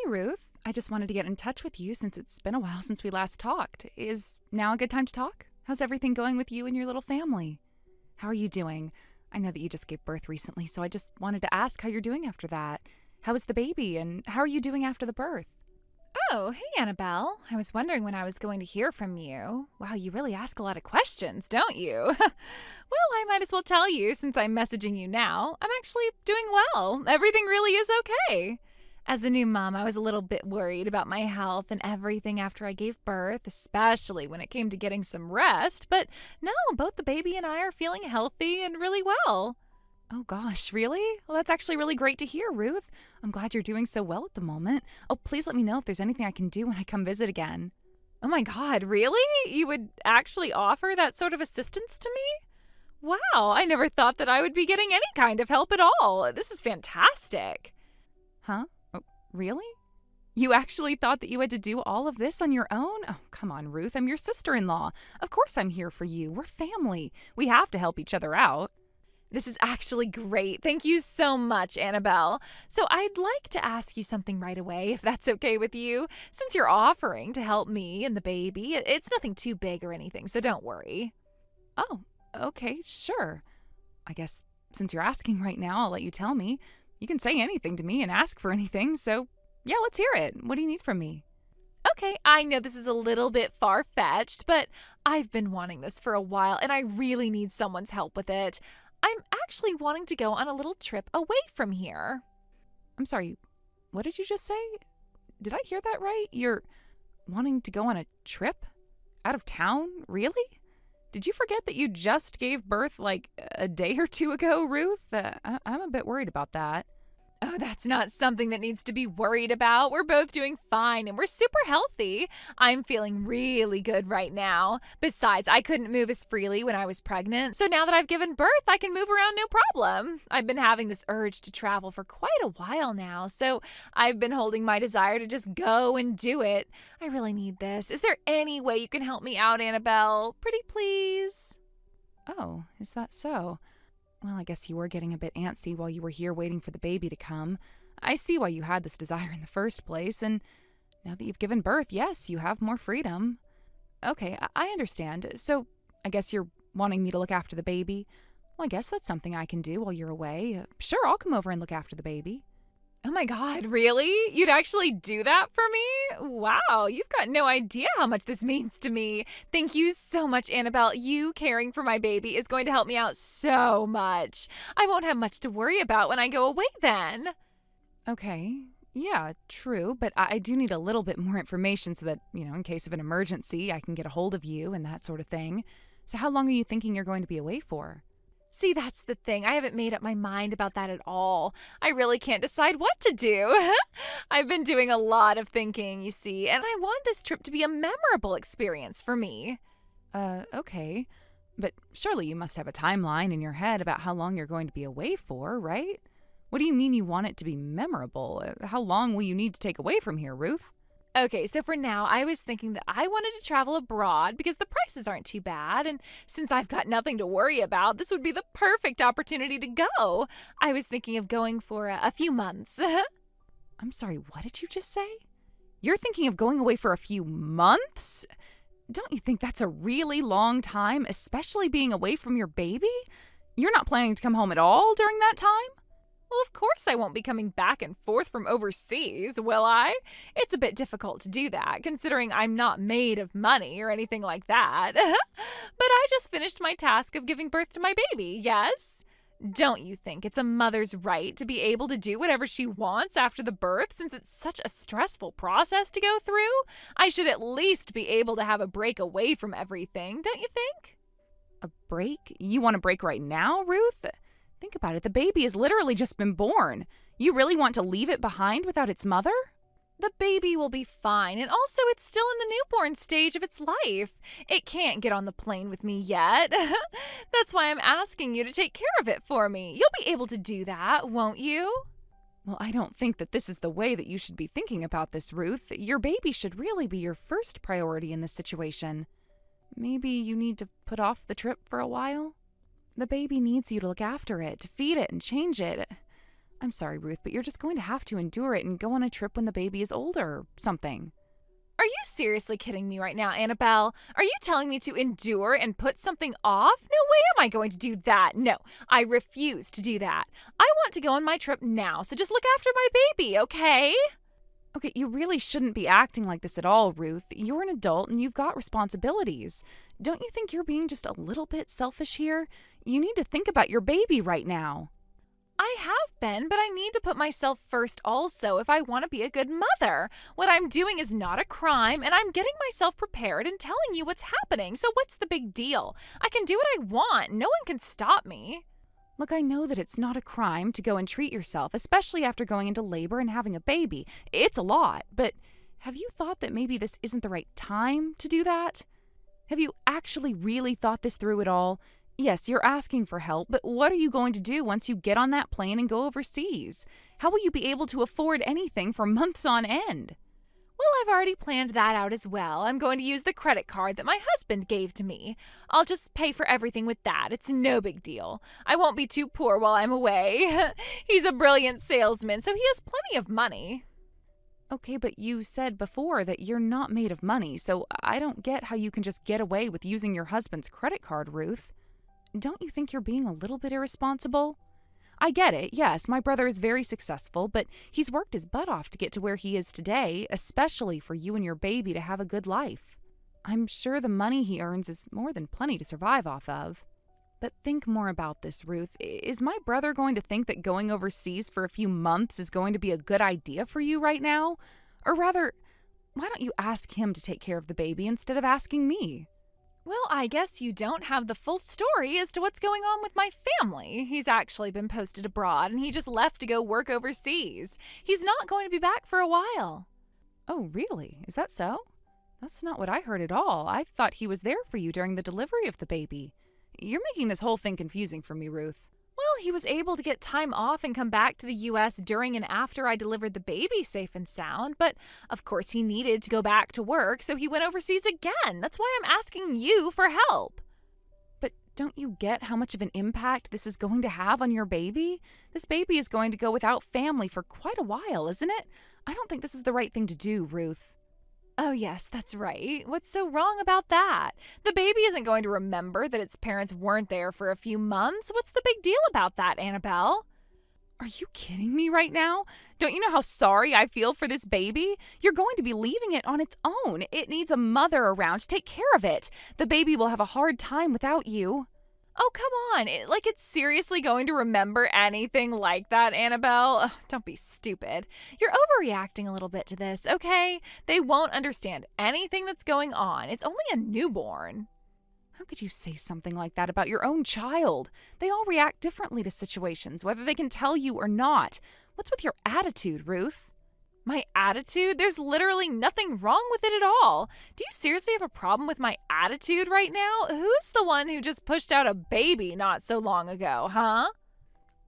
Ruth. I just wanted to get in touch with you since it's been a while since we last talked. Is now a good time to talk? How's everything going with you and your little family? How are you doing? I know that you just gave birth recently, so I just wanted to ask how you're doing after that. How is the baby, and how are you doing after the birth? Oh, hey, Annabelle. I was wondering when I was going to hear from you. Wow, you really ask a lot of questions, don't you? Well, I might as well tell you since I'm messaging you now. I'm actually doing well. Everything really is okay. As a new mom, I was a little bit worried about my health and everything after I gave birth, especially when it came to getting some rest. But no, both the baby and I are feeling healthy and really well. Oh gosh, really? Well, that's actually really great to hear, Ruth. I'm glad you're doing so well at the moment. Oh, please let me know if there's anything I can do when I come visit again. Oh my God, really? You would actually offer that sort of assistance to me? Wow, I never thought that I would be getting any kind of help at all. This is fantastic. Huh? Oh, really? You actually thought that you had to do all of this on your own? Oh, come on, Ruth. I'm your sister-in-law. Of course I'm here for you. We're family. We have to help each other out. This is actually great. Thank you so much, Annabelle. So I'd like to ask you something right away, if that's okay with you. Since you're offering to help me and the baby, it's nothing too big or anything, so don't worry. Oh, okay, sure. I guess since you're asking right now, I'll let you tell me. You can say anything to me and ask for anything, so yeah, let's hear it. What do you need from me? Okay, I know this is a little bit far-fetched, but I've been wanting this for a while, and I really need someone's help with it. I'm actually wanting to go on a little trip away from here. I'm sorry, what did you just say? Did I hear that right? You're wanting to go on a trip? Out of town? Really? Did you forget that you just gave birth like a day or two ago, Ruth? I'm a bit worried about that. Oh, that's not something that needs to be worried about. We're both doing fine and we're super healthy. I'm feeling really good right now. Besides, I couldn't move as freely when I was pregnant, so now that I've given birth, I can move around no problem. I've been having this urge to travel for quite a while now, so I've been holding my desire to just go and do it. I really need this. Is there any way you can help me out, Annabelle? Pretty please. Oh, is that so? Well, I guess you were getting a bit antsy while you were here waiting for the baby to come. I see why you had this desire in the first place, and now that you've given birth, yes, you have more freedom. Okay, I understand. So, I guess you're wanting me to look after the baby? Well, I guess that's something I can do while you're away. Sure, I'll come over and look after the baby. Oh my God, really? You'd actually do that for me? Wow, you've got no idea how much this means to me. Thank you so much, Annabelle. You caring for my baby is going to help me out so much. I won't have much to worry about when I go away then. Okay, yeah, true, but I do need a little bit more information so that, in case of an emergency, I can get a hold of you and that sort of thing. So how long are you thinking you're going to be away for? See, that's the thing. I haven't made up my mind about that at all. I really can't decide what to do. I've been doing a lot of thinking, you see, and I want this trip to be a memorable experience for me. Okay. But surely you must have a timeline in your head about how long you're going to be away for, right? What do you mean you want it to be memorable? How long will you need to take away from here, Ruth? Okay, so for now, I was thinking that I wanted to travel abroad because the prices aren't too bad, and since I've got nothing to worry about, this would be the perfect opportunity to go. I was thinking of going for a few months. I'm sorry, what did you just say? You're thinking of going away for a few months? Don't you think that's a really long time, especially being away from your baby? You're not planning to come home at all during that time? Well, of course I won't be coming back and forth from overseas, will I? It's a bit difficult to do that, considering I'm not made of money or anything like that. But I just finished my task of giving birth to my baby, yes? Don't you think it's a mother's right to be able to do whatever she wants after the birth, since it's such a stressful process to go through? I should at least be able to have a break away from everything, don't you think? A break? You want a break right now, Ruth? Think about it. The baby has literally just been born. You really want to leave it behind without its mother? The baby will be fine, and also it's still in the newborn stage of its life. It can't get on the plane with me yet. That's why I'm asking you to take care of it for me. You'll be able to do that, won't you? Well, I don't think that this is the way that you should be thinking about this, Ruth. Your baby should really be your first priority in this situation. Maybe you need to put off the trip for a while? The baby needs you to look after it, to feed it and change it. I'm sorry, Ruth, but you're just going to have to endure it and go on a trip when the baby is older or something. Are you seriously kidding me right now, Annabelle? Are you telling me to endure and put something off? No way am I going to do that. No, I refuse to do that. I want to go on my trip now, so just look after my baby, okay? Okay, you really shouldn't be acting like this at all, Ruth. You're an adult and you've got responsibilities. Don't you think you're being just a little bit selfish here? You need to think about your baby right now. I have been, but I need to put myself first also if I want to be a good mother. What I'm doing is not a crime, and I'm getting myself prepared and telling you what's happening, so what's the big deal? I can do what I want. No one can stop me. Look, I know that it's not a crime to go and treat yourself, especially after going into labor and having a baby. It's a lot, but have you thought that maybe this isn't the right time to do that? Have you actually really thought this through at all? Yes, you're asking for help, but what are you going to do once you get on that plane and go overseas? How will you be able to afford anything for months on end? Well, I've already planned that out as well. I'm going to use the credit card that my husband gave to me. I'll just pay for everything with that. It's no big deal. I won't be too poor while I'm away. He's a brilliant salesman, so he has plenty of money. Okay, but you said before that you're not made of money, so I don't get how you can just get away with using your husband's credit card, Ruth. Don't you think you're being a little bit irresponsible? I get it, yes, my brother is very successful, but he's worked his butt off to get to where he is today, especially for you and your baby to have a good life. I'm sure the money he earns is more than plenty to survive off of. But think more about this, Ruth. Is my brother going to think that going overseas for a few months is going to be a good idea for you right now? Or rather, why don't you ask him to take care of the baby instead of asking me? Well, I guess you don't have the full story as to what's going on with my family. He's actually been posted abroad and he just left to go work overseas. He's not going to be back for a while. Oh, really? Is that so? That's not what I heard at all. I thought he was there for you during the delivery of the baby. You're making this whole thing confusing for me, Ruth. Well, he was able to get time off and come back to the U.S. during and after I delivered the baby safe and sound, but of course he needed to go back to work, so he went overseas again. That's why I'm asking you for help. But don't you get how much of an impact this is going to have on your baby? This baby is going to go without family for quite a while, isn't it? I don't think this is the right thing to do, Ruth. Oh, yes, that's right. What's so wrong about that? The baby isn't going to remember that its parents weren't there for a few months. What's the big deal about that, Annabelle? Are you kidding me right now? Don't you know how sorry I feel for this baby? You're going to be leaving it on its own. It needs a mother around to take care of it. The baby will have a hard time without you. Oh, come on. It's seriously going to remember anything like that, Annabelle? Ugh, don't be stupid. You're overreacting a little bit to this, okay? They won't understand anything that's going on. It's only a newborn. How could you say something like that about your own child? They all react differently to situations, whether they can tell you or not. What's with your attitude, Ruth? My attitude? There's literally nothing wrong with it at all. Do you seriously have a problem with my attitude right now? Who's the one who just pushed out a baby not so long ago, huh?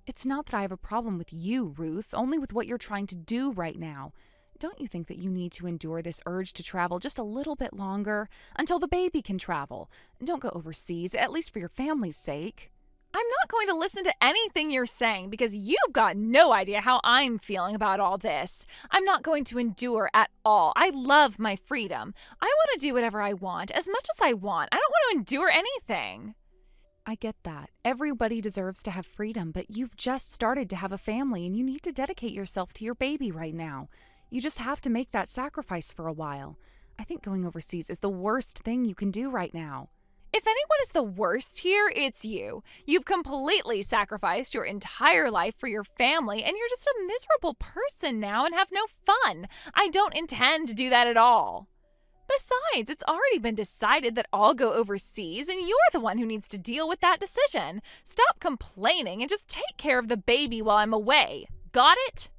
It's not that I have a problem with you, Ruth, only with what you're trying to do right now. Don't you think that you need to endure this urge to travel just a little bit longer until the baby can travel? Don't go overseas, at least for your family's sake. I'm not going to listen to anything you're saying because you've got no idea how I'm feeling about all this. I'm not going to endure at all. I love my freedom. I want to do whatever I want, as much as I want. I don't want to endure anything. I get that. Everybody deserves to have freedom, but you've just started to have a family and you need to dedicate yourself to your baby right now. You just have to make that sacrifice for a while. I think going overseas is the worst thing you can do right now. If anyone is the worst here, it's you. You've completely sacrificed your entire life for your family, and you're just a miserable person now and have no fun. I don't intend to do that at all. Besides, it's already been decided that I'll go overseas, and you're the one who needs to deal with that decision. Stop complaining and just take care of the baby while I'm away. Got it?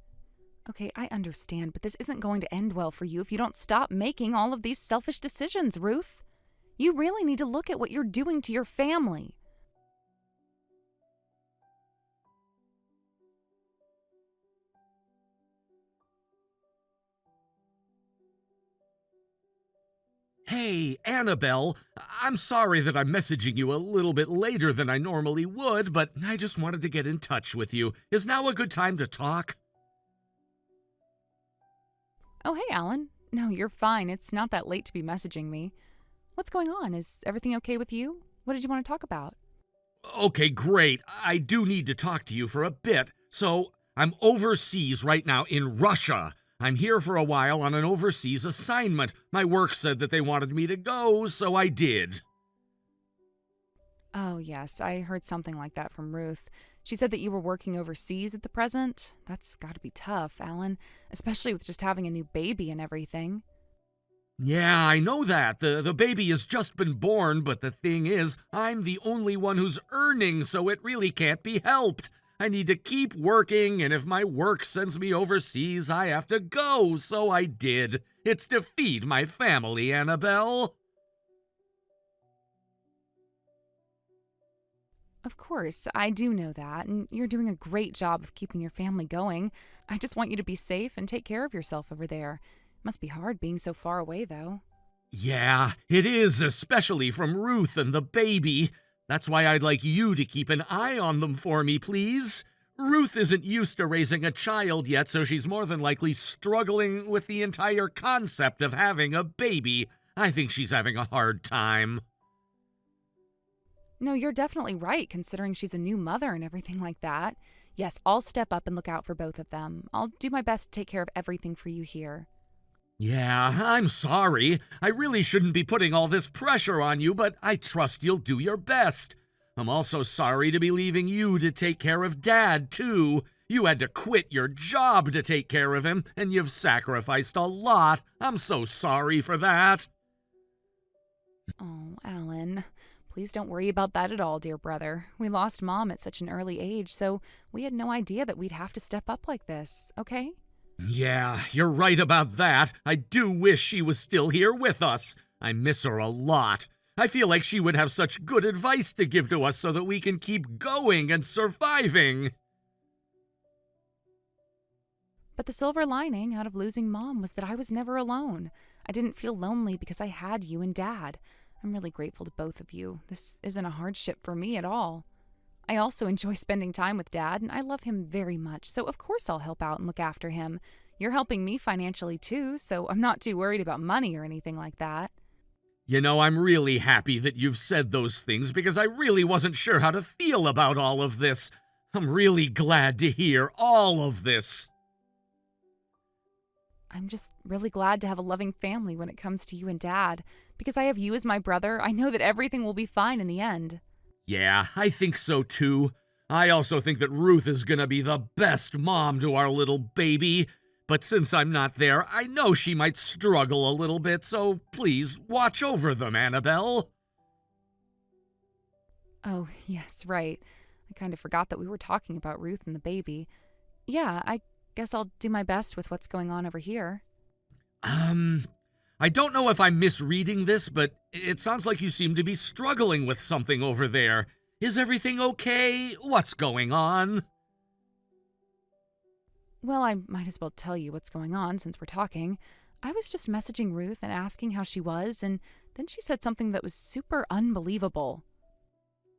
Okay, I understand, but this isn't going to end well for you if you don't stop making all of these selfish decisions, Ruth. You really need to look at what you're doing to your family. Hey, Annabelle, I'm sorry that I'm messaging you a little bit later than I normally would, but I just wanted to get in touch with you. Is now a good time to talk? Oh, hey, Alan. No, you're fine. It's not that late to be messaging me. What's going on? Is everything okay with you? What did you want to talk about? Okay, great. I do need to talk to you for a bit. So, I'm overseas right now in Russia. I'm here for a while on an overseas assignment. My work said that they wanted me to go, so I did. Oh, yes, I heard something like that from Ruth. She said that you were working overseas at the present. That's got to be tough, Alan, especially with just having a new baby and everything. Yeah, I know that. The baby has just been born, but the thing is, I'm the only one who's earning, so it really can't be helped. I need to keep working, and if my work sends me overseas, I have to go, so I did. It's to feed my family, Annabelle. Of course, I do know that, and you're doing a great job of keeping your family going. I just want you to be safe and take care of yourself over there. Must be hard being so far away, though. Yeah, it is, especially from Ruth and the baby. That's why I'd like you to keep an eye on them for me, please. Ruth isn't used to raising a child yet, so she's more than likely struggling with the entire concept of having a baby. I think she's having a hard time. No, you're definitely right, considering she's a new mother and everything like that. Yes, I'll step up and look out for both of them. I'll do my best to take care of everything for you here. Yeah, I'm sorry. I really shouldn't be putting all this pressure on you, but I trust you'll do your best. I'm also sorry to be leaving you to take care of Dad, too. You had to quit your job to take care of him, and you've sacrificed a lot. I'm so sorry for that. Oh, Alan. Please don't worry about that at all, dear brother. We lost Mom at such an early age, so we had no idea that we'd have to step up like this, okay? Yeah, you're right about that. I do wish she was still here with us. I miss her a lot. I feel like she would have such good advice to give to us so that we can keep going and surviving. But the silver lining out of losing Mom was that I was never alone. I didn't feel lonely because I had you and Dad. I'm really grateful to both of you. This isn't a hardship for me at all. I also enjoy spending time with Dad, and I love him very much, so of course I'll help out and look after him. You're helping me financially too, so I'm not too worried about money or anything like that. You know, I'm really happy that you've said those things because I really wasn't sure how to feel about all of this. I'm really glad to hear all of this. I'm just really glad to have a loving family when it comes to you and Dad. Because I have you as my brother, I know that everything will be fine in the end. Yeah, I think so too. I also think that Ruth is gonna be the best mom to our little baby. But since I'm not there, I know she might struggle a little bit, so please watch over them, Annabelle. Oh, yes, right. I kind of forgot that we were talking about Ruth and the baby. Yeah, I guess I'll do my best with what's going on over here. I don't know if I'm misreading this, but it sounds like you seem to be struggling with something over there. Is everything okay? What's going on? Well, I might as well tell you what's going on since we're talking. I was just messaging Ruth and asking how she was, and then she said something that was super unbelievable.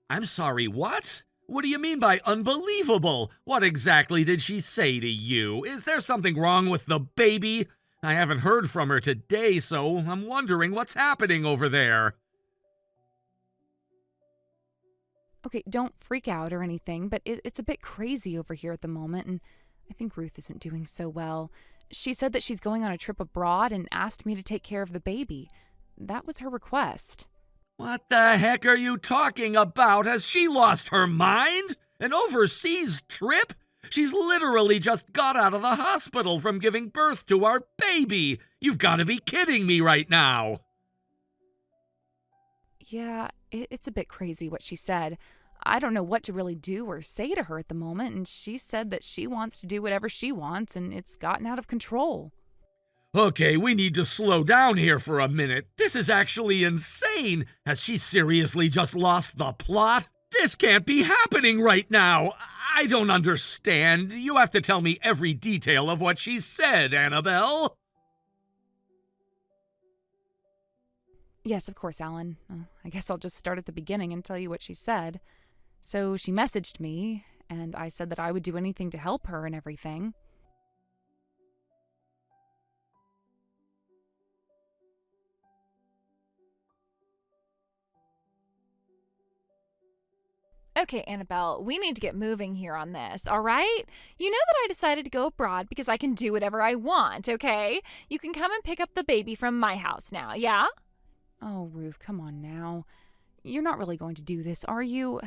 I'm sorry, what? What do you mean by unbelievable? What exactly did she say to you? Is there something wrong with the baby? I haven't heard from her today, so I'm wondering what's happening over there. Okay, don't freak out or anything, but it's a bit crazy over here at the moment, and I think Ruth isn't doing so well. She said that she's going on a trip abroad and asked me to take care of the baby. That was her request. What the heck are you talking about? Has she lost her mind? An overseas trip? She's literally just got out of the hospital from giving birth to our baby. You've got to be kidding me right now. Yeah, it's a bit crazy what she said. I don't know what to really do or say to her at the moment, and she said that she wants to do whatever she wants, and it's gotten out of control. Okay, we need to slow down here for a minute. This is actually insane. Has she seriously just lost the plot? This can't be happening right now. I don't understand. You have to tell me every detail of what she said, Annabelle. Yes, of course, Alan. I guess I'll just start at the beginning and tell you what she said. So she messaged me, and I said that I would do anything to help her and everything. Okay, Annabelle, we need to get moving here on this, all right? You know that I decided to go abroad because I can do whatever I want, okay? You can come and pick up the baby from my house now, yeah? Oh, Ruth, come on now. You're not really going to do this, are you?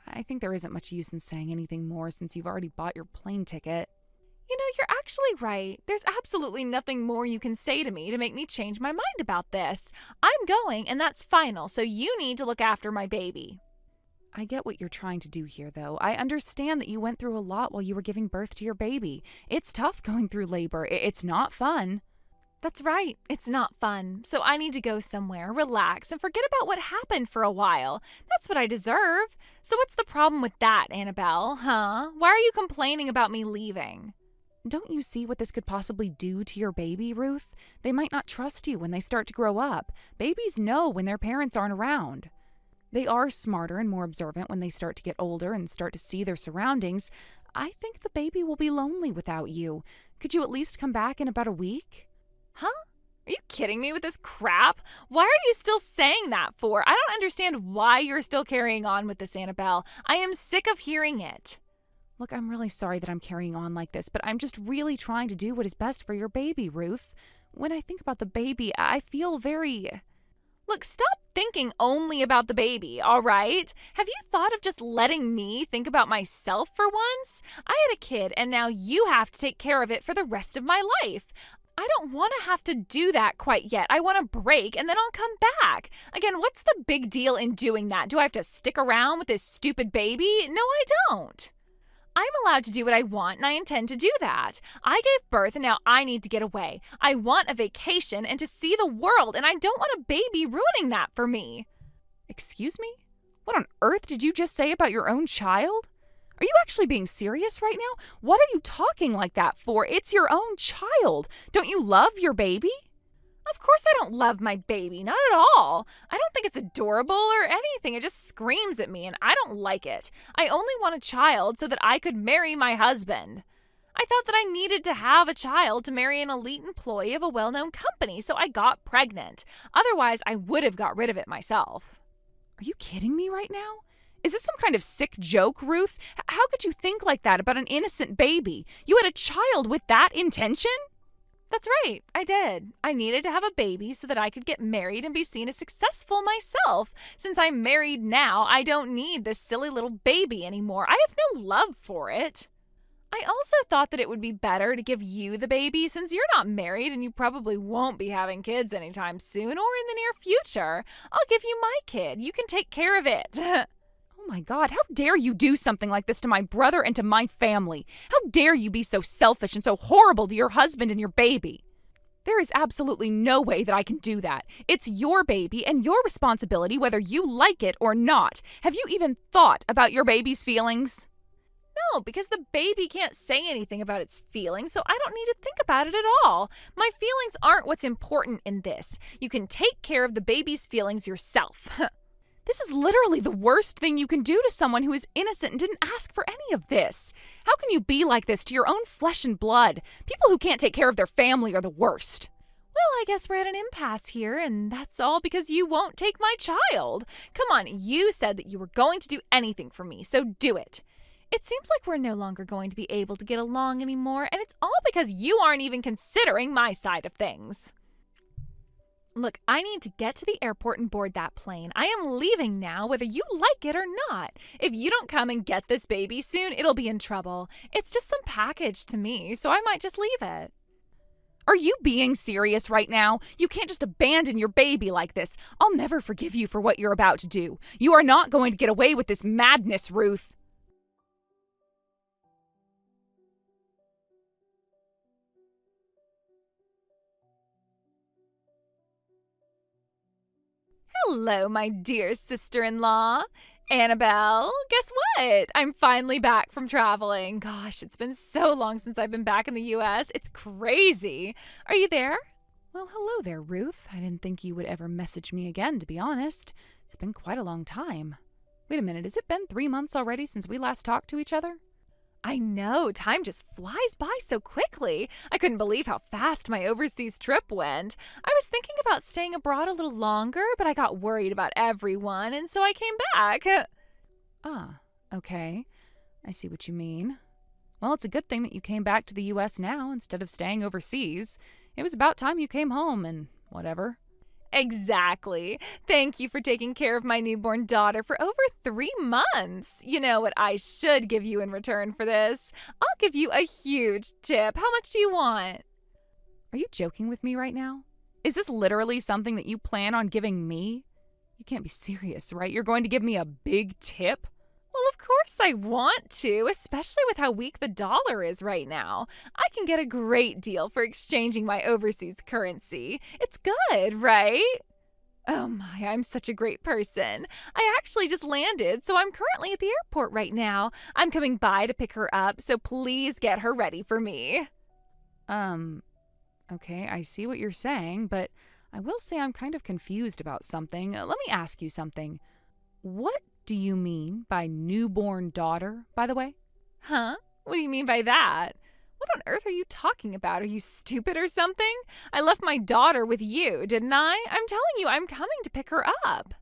I think there isn't much use in saying anything more since you've already bought your plane ticket. You know, you're actually right. There's absolutely nothing more you can say to me to make me change my mind about this. I'm going, and that's final, so you need to look after my baby. I get what you're trying to do here, though. I understand that you went through a lot while you were giving birth to your baby. It's tough going through labor. It's not fun. That's right. It's not fun. So I need to go somewhere, relax, and forget about what happened for a while. That's what I deserve. So what's the problem with that, Annabelle, huh? Why are you complaining about me leaving? Don't you see what this could possibly do to your baby, Ruth? They might not trust you when they start to grow up. Babies know when their parents aren't around. They are smarter and more observant when they start to get older and start to see their surroundings. I think the baby will be lonely without you. Could you at least come back in about a week? Huh? Are you kidding me with this crap? Why are you still saying that for? I don't understand why you're still carrying on with this, Annabelle. I am sick of hearing it. Look, I'm really sorry that I'm carrying on like this, but I'm just really trying to do what is best for your baby, Ruth. When I think about the baby, I feel very... Look, stop thinking only about the baby, all right? Have you thought of just letting me think about myself for once? I had a kid, and now you have to take care of it for the rest of my life. I don't want to have to do that quite yet. I want a break, and then I'll come back. Again, what's the big deal in doing that? Do I have to stick around with this stupid baby? No, I don't. I'm allowed to do what I want, and I intend to do that. I gave birth, and now I need to get away. I want a vacation and to see the world, and I don't want a baby ruining that for me. Excuse me? What on earth did you just say about your own child? Are you actually being serious right now? What are you talking like that for? It's your own child. Don't you love your baby? Of course I don't love my baby, not at all. I don't think it's adorable or anything. It just screams at me and I don't like it. I only want a child so that I could marry my husband. I thought that I needed to have a child to marry an elite employee of a well-known company, so I got pregnant. Otherwise, I would have got rid of it myself. Are you kidding me right now? Is this some kind of sick joke, Ruth? How could you think like that about an innocent baby? You had a child with that intention? That's right, I did. I needed to have a baby so that I could get married and be seen as successful myself. Since I'm married now, I don't need this silly little baby anymore. I have no love for it. I also thought that it would be better to give you the baby since you're not married and you probably won't be having kids anytime soon or in the near future. I'll give you my kid. You can take care of it. Oh my God, how dare you do something like this to my brother and to my family? How dare you be so selfish and so horrible to your husband and your baby? There is absolutely no way that I can do that. It's your baby and your responsibility whether you like it or not. Have you even thought about your baby's feelings? No, because the baby can't say anything about its feelings, so I don't need to think about it at all. My feelings aren't what's important in this. You can take care of the baby's feelings yourself. This is literally the worst thing you can do to someone who is innocent and didn't ask for any of this. How can you be like this to your own flesh and blood? People who can't take care of their family are the worst. Well, I guess we're at an impasse here, and that's all because you won't take my child. Come on, you said that you were going to do anything for me, so do it. It seems like we're no longer going to be able to get along anymore, and it's all because you aren't even considering my side of things. Look, I need to get to the airport and board that plane. I am leaving now, whether you like it or not. If you don't come and get this baby soon, it'll be in trouble. It's just some package to me, so I might just leave it. Are you being serious right now? You can't just abandon your baby like this. I'll never forgive you for what you're about to do. You are not going to get away with this madness, Ruth. Hello, my dear sister-in-law. Annabelle, guess what? I'm finally back from traveling. Gosh, it's been so long since I've been back in the U.S. It's crazy. Are you there? Well, hello there, Ruth. I didn't think you would ever message me again, to be honest. It's been quite a long time. Wait a minute, has it been 3 months already since we last talked to each other? I know, time just flies by so quickly. I couldn't believe how fast my overseas trip went. I was thinking about staying abroad a little longer, but I got worried about everyone, and so I came back. Ah, okay. I see what you mean. Well, it's a good thing that you came back to the U.S. now instead of staying overseas. It was about time you came home and whatever. Exactly. Thank you for taking care of my newborn daughter for over 3 months. You know what I should give you in return for this? I'll give you a huge tip. How much do you want? Are you joking with me right now? Is this literally something that you plan on giving me? You can't be serious, right? You're going to give me a big tip? Well, of course I want to, especially with how weak the dollar is right now. I can get a great deal for exchanging my overseas currency. It's good, right? Oh my, I'm such a great person. I actually just landed, so I'm currently at the airport right now. I'm coming by to pick her up, so please get her ready for me. Okay, I see what you're saying, but I will say I'm kind of confused about something. Let me ask you something. What do you mean by newborn daughter, by the way? Huh? What do you mean by that? What on earth are you talking about? Are you stupid or something? I left my daughter with you, didn't I? I'm telling you, I'm coming to pick her up.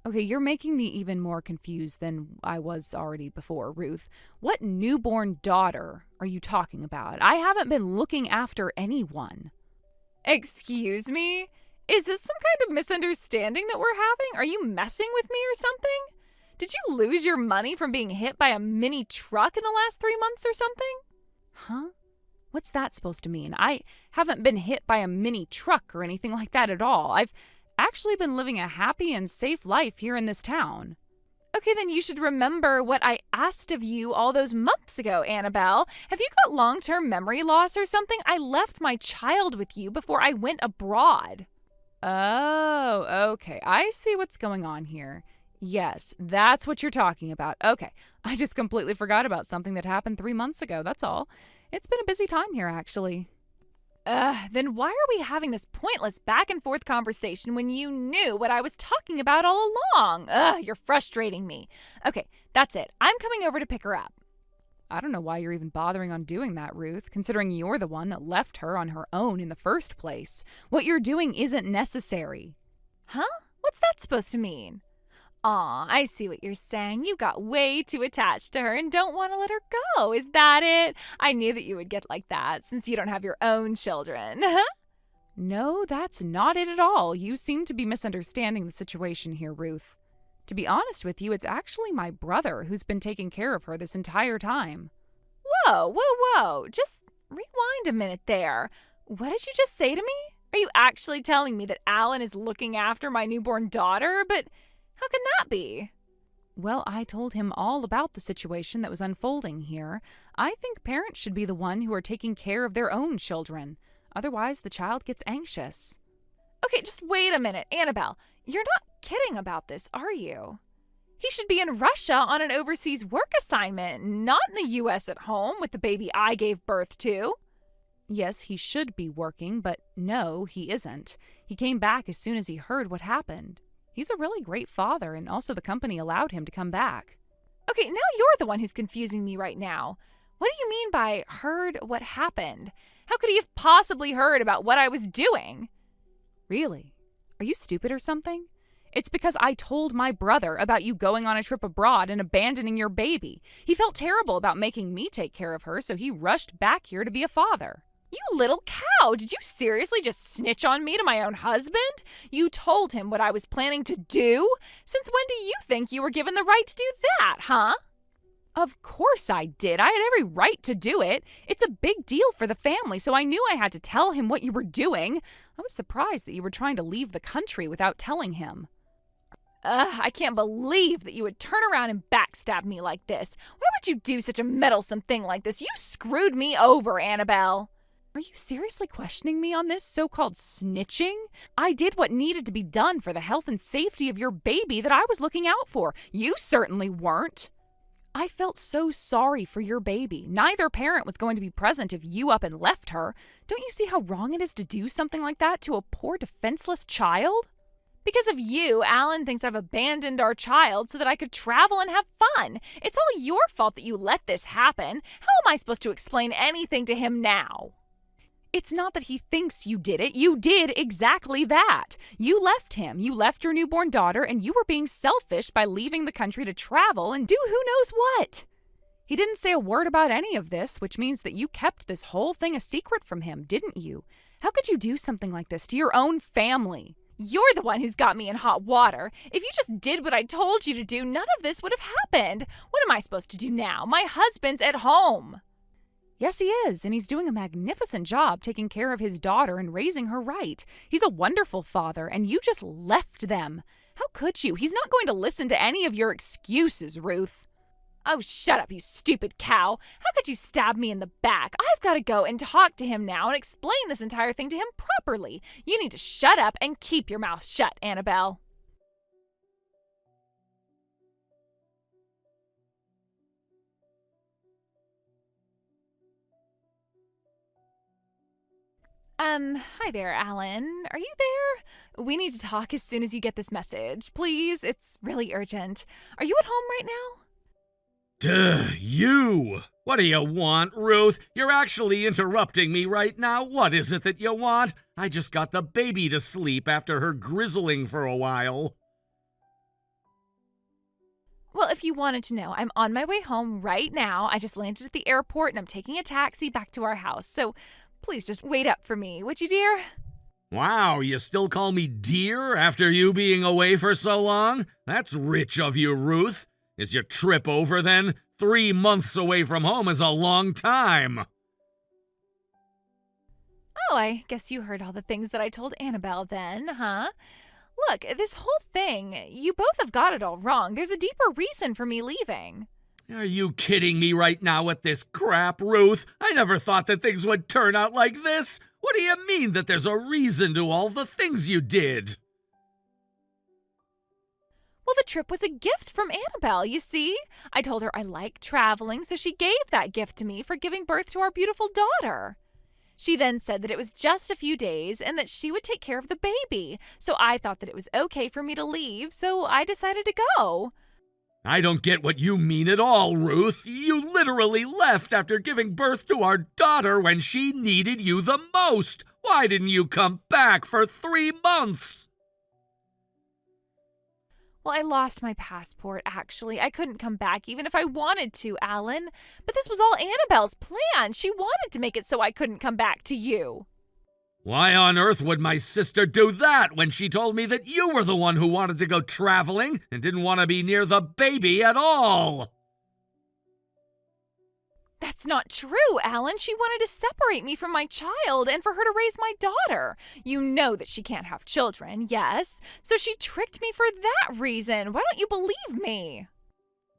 Okay, you're making me even more confused than I was already before, Ruth. What newborn daughter are you talking about? I haven't been looking after anyone. Excuse me? Is this some kind of misunderstanding that we're having? Are you messing with me or something? Did you lose your money from being hit by a mini truck in the last 3 months or something? Huh? What's that supposed to mean? I haven't been hit by a mini truck or anything like that at all. I've actually been living a happy and safe life here in this town. Okay, then you should remember what I asked of you all those months ago, Annabelle. Have you got long-term memory loss or something? I left my child with you before I went abroad. Oh, okay. I see what's going on here. Yes, that's what you're talking about. Okay, I just completely forgot about something that happened 3 months ago, that's all. It's been a busy time here, actually. Then why are we having this pointless back and forth conversation when you knew what I was talking about all along? You're frustrating me. Okay, that's it. I'm coming over to pick her up. I don't know why you're even bothering on doing that, Ruth, considering you're the one that left her on her own in the first place. What you're doing isn't necessary. Huh? What's that supposed to mean? Aw, I see what you're saying. You got way too attached to her and don't want to let her go. Is that it? I knew that you would get like that since you don't have your own children. No, that's not it at all. You seem to be misunderstanding the situation here, Ruth. To be honest with you, it's actually my brother who's been taking care of her this entire time. Whoa. Just rewind a minute there. What did you just say to me? Are you actually telling me that Alan is looking after my newborn daughter? But how can that be? Well, I told him all about the situation that was unfolding here. I think parents should be the one who are taking care of their own children. Otherwise, the child gets anxious. Okay, just wait a minute, Annabelle. You're not kidding about this, are you? He should be in Russia on an overseas work assignment, not in the U.S. at home with the baby I gave birth to. Yes, he should be working, but no, he isn't. He came back as soon as he heard what happened. He's a really great father, and also the company allowed him to come back. Okay, now you're the one who's confusing me right now. What do you mean by heard what happened? How could he have possibly heard about what I was doing? Really? Are you stupid or something? It's because I told my brother about you going on a trip abroad and abandoning your baby. He felt terrible about making me take care of her, so he rushed back here to be a father. You little cow! Did you seriously just snitch on me to my own husband? You told him what I was planning to do? Since when do you think you were given the right to do that, huh? Of course I did. I had every right to do it. It's a big deal for the family, so I knew I had to tell him what you were doing. I was surprised that you were trying to leave the country without telling him. I can't believe that you would turn around and backstab me like this. Why would you do such a meddlesome thing like this? You screwed me over, Annabelle. Are you seriously questioning me on this so-called snitching? I did what needed to be done for the health and safety of your baby that I was looking out for. You certainly weren't. I felt so sorry for your baby. Neither parent was going to be present if you up and left her. Don't you see how wrong it is to do something like that to a poor defenseless child? Because of you, Alan thinks I've abandoned our child so that I could travel and have fun. It's all your fault that you let this happen. How am I supposed to explain anything to him now? It's not that he thinks you did it. You did exactly that. You left him. You left your newborn daughter, and you were being selfish by leaving the country to travel and do who knows what. He didn't say a word about any of this, which means that you kept this whole thing a secret from him, didn't you? How could you do something like this to your own family? You're the one who's got me in hot water. If you just did what I told you to do, none of this would have happened. What am I supposed to do now? My husband's at home. Yes, he is, and he's doing a magnificent job taking care of his daughter and raising her right. He's a wonderful father, and you just left them. How could you? He's not going to listen to any of your excuses, Ruth. Oh, shut up, you stupid cow. How could you stab me in the back? I've got to go and talk to him now and explain this entire thing to him properly. You need to shut up and keep your mouth shut, Annabelle. Hi there, Alan. Are you there? We need to talk as soon as you get this message. Please, it's really urgent. Are you at home right now? Duh, you! What do you want, Ruth? You're actually interrupting me right now. What is it that you want? I just got the baby to sleep after her grizzling for a while. Well, if you wanted to know, I'm on my way home right now. I just landed at the airport and I'm taking a taxi back to our house. So please just wait up for me, would you, dear? Wow, you still call me dear after you being away for so long? That's rich of you, Ruth. Is your trip over then? 3 months away from home is a long time. Oh, I guess you heard all the things that I told Annabelle then, huh? Look, this whole thing, you both have got it all wrong. There's a deeper reason for me leaving. Are you kidding me right now with this crap, Ruth? I never thought that things would turn out like this. What do you mean that there's a reason to all the things you did? Well, the trip was a gift from Annabelle, you see. I told her I like traveling, so she gave that gift to me for giving birth to our beautiful daughter. She then said that it was just a few days and that she would take care of the baby. So I thought that it was okay for me to leave, so I decided to go. I don't get what you mean at all, Ruth. You literally left after giving birth to our daughter when she needed you the most. Why didn't you come back for 3 months? Well, I lost my passport, actually. I couldn't come back even if I wanted to, Alan. But this was all Annabelle's plan. She wanted to make it so I couldn't come back to you. Why on earth would my sister do that when she told me that you were the one who wanted to go traveling and didn't want to be near the baby at all? That's not true, Alan. She wanted to separate me from my child and for her to raise my daughter. You know that she can't have children, yes? So she tricked me for that reason. Why don't you believe me?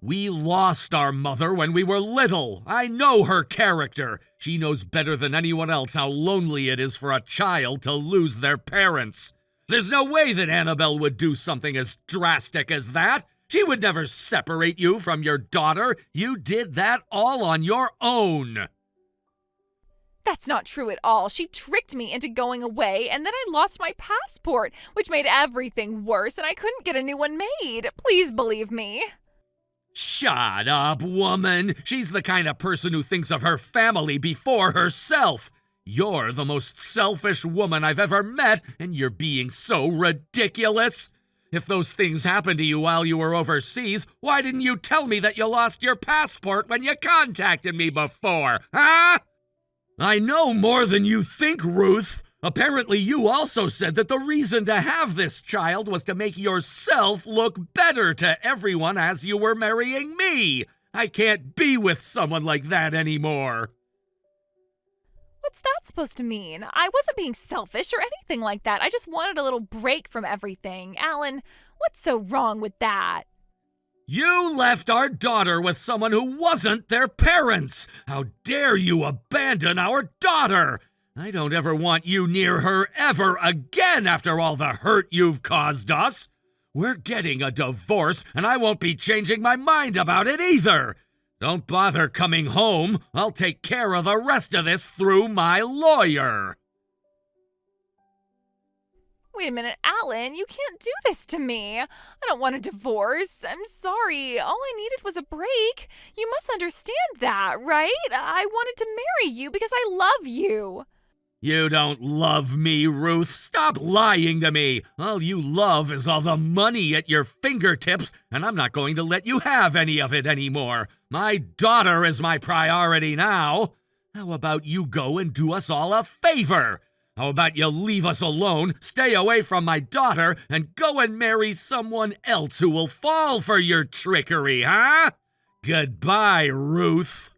We lost our mother when we were little. I know her character. She knows better than anyone else how lonely it is for a child to lose their parents. There's no way that Annabelle would do something as drastic as that. She would never separate you from your daughter. You did that all on your own. That's not true at all. She tricked me into going away, and then I lost my passport, which made everything worse, and I couldn't get a new one made. Please believe me. Shut up, woman. She's the kind of person who thinks of her family before herself. You're the most selfish woman I've ever met, and you're being so ridiculous. If those things happened to you while you were overseas, why didn't you tell me that you lost your passport when you contacted me before, huh? I know more than you think, Ruth. Apparently you also said that the reason to have this child was to make yourself look better to everyone as you were marrying me. I can't be with someone like that anymore. What's that supposed to mean? I wasn't being selfish or anything like that. I just wanted a little break from everything. Alan, what's so wrong with that? You left our daughter with someone who wasn't their parents. How dare you abandon our daughter? I don't ever want you near her ever again after all the hurt you've caused us. We're getting a divorce, and I won't be changing my mind about it either. Don't bother coming home. I'll take care of the rest of this through my lawyer. Wait a minute, Alan, you can't do this to me. I don't want a divorce. I'm sorry. All I needed was a break. You must understand that, right? I wanted to marry you because I love you. You don't love me, Ruth. Stop lying to me. All you love is all the money at your fingertips, and I'm not going to let you have any of it anymore. My daughter is my priority now. How about you go and do us all a favor? How about you leave us alone, stay away from my daughter, and go and marry someone else who will fall for your trickery, huh? Goodbye, Ruth.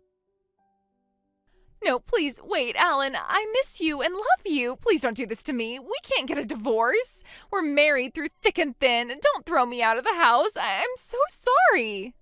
No, please, wait, Alan. I miss you and love you. Please don't do this to me. We can't get a divorce. We're married through thick and thin. Don't throw me out of the house. I'm so sorry.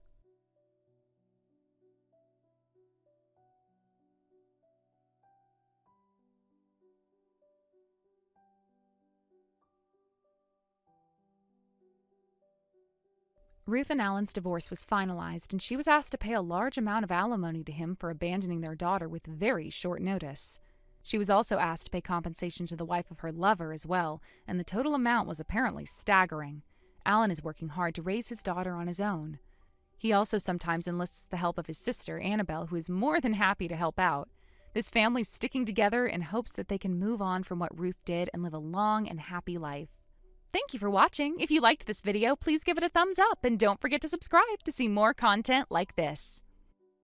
Ruth and Alan's divorce was finalized, and she was asked to pay a large amount of alimony to him for abandoning their daughter with very short notice. She was also asked to pay compensation to the wife of her lover as well, and the total amount was apparently staggering. Alan is working hard to raise his daughter on his own. He also sometimes enlists the help of his sister, Annabelle, who is more than happy to help out. This family's sticking together in hopes that they can move on from what Ruth did and live a long and happy life. Thank you for watching. If you liked this video, please give it a thumbs up and don't forget to subscribe to see more content like this.